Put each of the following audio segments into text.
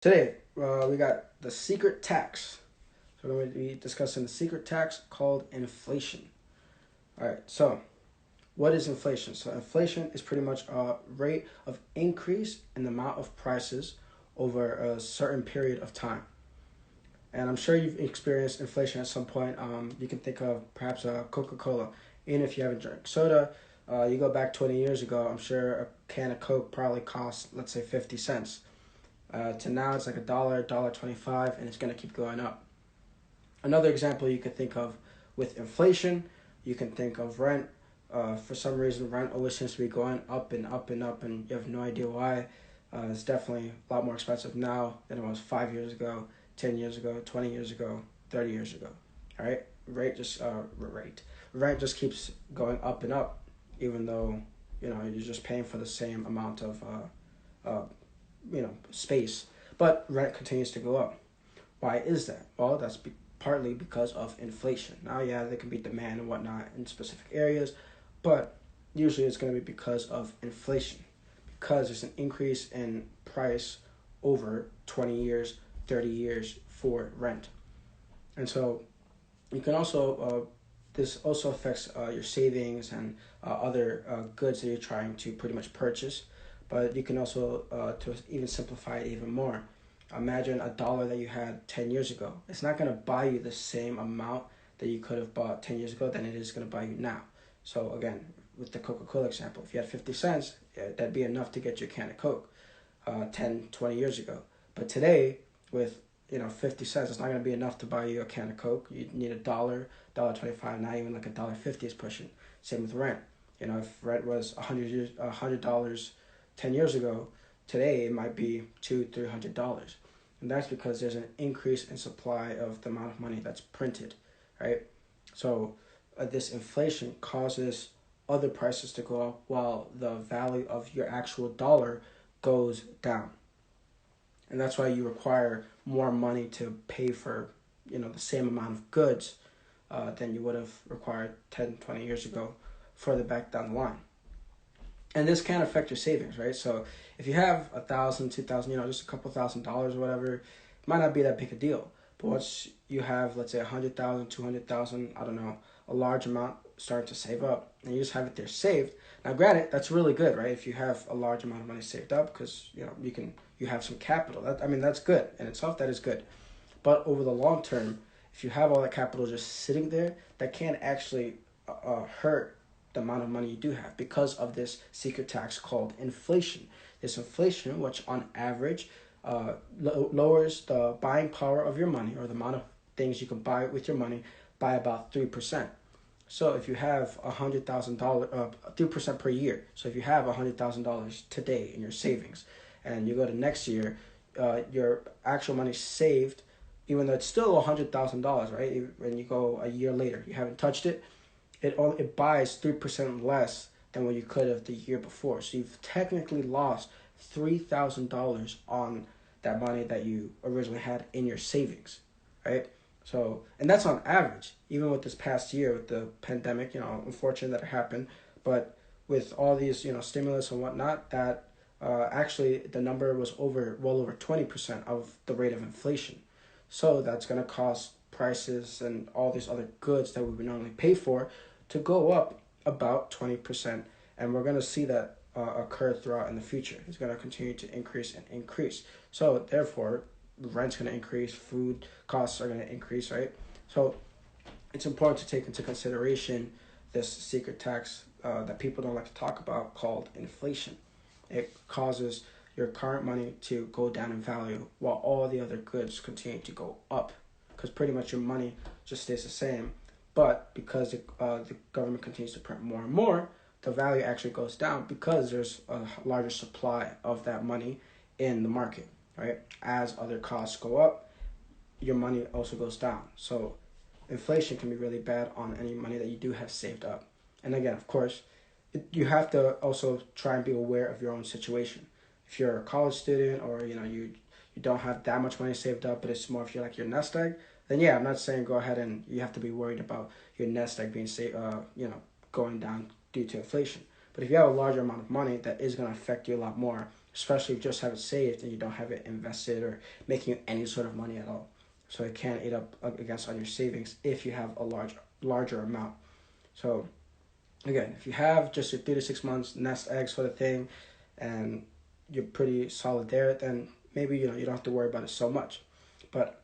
Today, we got the secret tax. So we're going to be discussing the secret tax called inflation. All right, so what is inflation? So inflation is pretty much a rate of increase in the amount of prices over a certain period of time. And I'm sure you've experienced inflation at some point. You can think of perhaps a Coca-Cola. Even if you haven't drank soda, you go back 20 years ago, I'm sure a can of Coke probably cost, let's say, 50 cents. To now it's like $1.25, and it's going to keep going up. Another example you could think of with inflation, you can think of rent. For some reason, rent always seems to be going up and up and up, and you have no idea why. It's definitely a lot more expensive now than it was 5 years ago, 10 years ago, 20 years ago, 30 years ago. All right, rent just keeps going up and up, even though you're just paying for the same amount of space, but rent continues to go up. Why is that? Well, that's partly because of inflation. Now, yeah, there can be demand and whatnot in specific areas, but usually it's going to be because of inflation, because there's an increase in price over 20 years, 30 years for rent. And so you can also, this also affects your savings and other goods that you're trying to pretty much purchase. But you can also, to even simplify it even more, imagine $1 that you had 10 years ago. It's not going to buy you the same amount that you could have bought 10 years ago than it is going to buy you now. So again, with the Coca-Cola example, if you had 50 cents, that'd be enough to get you a can of Coke 10, 20 years ago. But today, with 50 cents, it's not going to be enough to buy you a can of Coke. You need $1.25, not even like $1.50 is pushing. Same with rent. If rent was $100 10 years ago, today it might be $200-$300. And that's because there's an increase in supply of the amount of money that's printed, right? So this inflation causes other prices to go up while the value of your actual dollar goes down. And that's why you require more money to pay for, the same amount of goods than you would have required 10, 20 years ago further back down the line. And this can affect your savings, right? So if you have $1,000, $2,000, just a couple $1,000s or whatever, it might not be that big a deal. But once you have, let's say, 100,000, 200,000, I don't know, a large amount starting to save up, and you just have it there saved. Now, granted, that's really good, right? If you have a large amount of money saved up, because you have some capital. That's good in itself. That is good. But over the long term, if you have all that capital just sitting there, that can actually hurt the amount of money you do have because of this secret tax called inflation. This inflation, which on average lowers the buying power of your money, or the amount of things you can buy with your money, by about 3%. So if you have $100,000, 3% per year. So if you have $100,000 today in your savings, and you go to next year, your actual money saved, even though it's still $100,000, right? When you go a year later, you haven't touched it. It buys 3% less than what you could have the year before. So you've technically lost $3,000 on that money that you originally had in your savings, right? So, and that's on average. Even with this past year with the pandemic, unfortunate that it happened, but with all these, stimulus and whatnot, that actually the number was well over 20% of the rate of inflation. So that's going to cause prices and all these other goods that we would normally pay for to go up about 20%. And we're going to see that occur throughout in the future. It's going to continue to increase and increase. So therefore, rent's going to increase, food costs are going to increase, right? So it's important to take into consideration this secret tax that people don't like to talk about called inflation. It causes your current money to go down in value while all the other goods continue to go up, because pretty much your money just stays the same. But because the government continues to print more and more, the value actually goes down because there's a larger supply of that money in the market, right? As other costs go up, your money also goes down. So inflation can be really bad on any money that you do have saved up. And again, of course, you have to also try and be aware of your own situation. If you're a college student, or you don't have that much money saved up, but it's more if you're like your nest egg, then yeah, I'm not saying go ahead and you have to be worried about your nest egg being going down due to inflation. But if you have a larger amount of money, that is going to affect you a lot more, especially if you just have it saved and you don't have it invested or making you any sort of money at all. So it can eat up against on your savings if you have a larger amount. So again, if you have just your 3 to 6 months nest eggs for the thing, and you're pretty solid there, then maybe you don't have to worry about it so much. But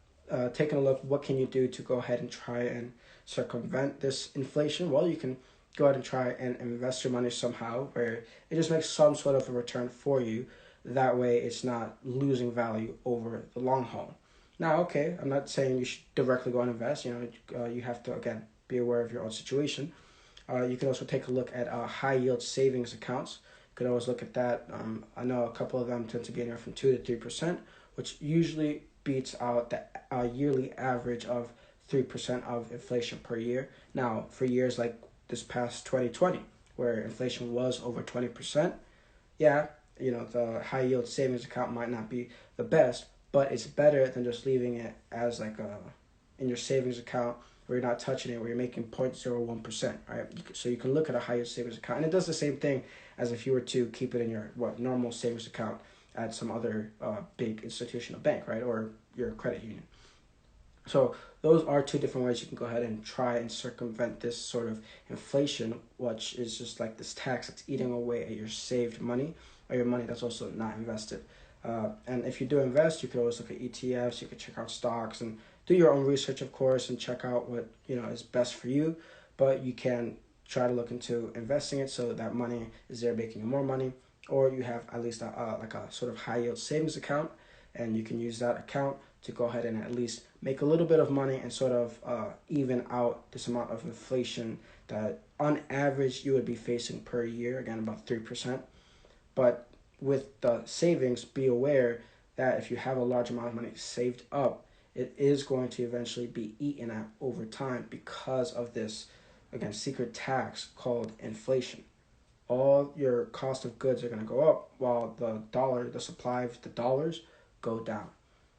taking a look, what can you do to go ahead and try and circumvent this inflation? Well, you can go ahead and try and invest your money somehow where it just makes some sort of a return for you. That way, it's not losing value over the long haul. Now, okay, I'm not saying you should directly go and invest. You have to, again, be aware of your own situation. You can also take a look at high yield savings accounts. You could always look at that. I know a couple of them tend to be anywhere from 2 to 3%, which usually beats out the yearly average of 3% of inflation per year. Now, for years like this past 2020, where inflation was over 20%, yeah, the high yield savings account might not be the best, but it's better than just leaving it as like in your savings account where you're not touching it, where you're making 0.01%, right? So you can look at a high yield savings account, and it does the same thing as if you were to keep it in your normal savings account at some other big institutional bank, right, or your credit union. So those are two different ways you can go ahead and try and circumvent this sort of inflation, which is just like this tax that's eating away at your saved money or your money that's also not invested. And if you do invest, you could always look at ETFs, you could check out stocks and do your own research, of course, and check out what is best for you. But you can try to look into investing it so that money is there making you more money, or you have at least like a sort of high yield savings account, and you can use that account to go ahead and at least make a little bit of money and sort of even out this amount of inflation that on average you would be facing per year, again about 3%. But with the savings, be aware that if you have a large amount of money saved up, it is going to eventually be eaten at over time because of this, again, secret tax called inflation. All your cost of goods are going to go up while the supply of the dollars go down.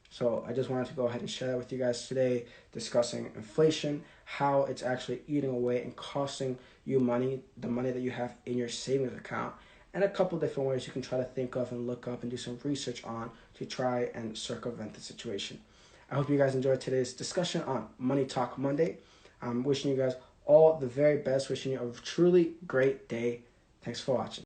So I just wanted to go ahead and share that with you guys today, discussing inflation, how it's actually eating away and costing you money, the money that you have in your savings account, and a couple different ways you can try to think of and look up and do some research on to try and circumvent the situation. I hope you guys enjoyed today's discussion on Money Talk Monday. I'm wishing you guys all the very best, wishing you a truly great day. Thanks for watching.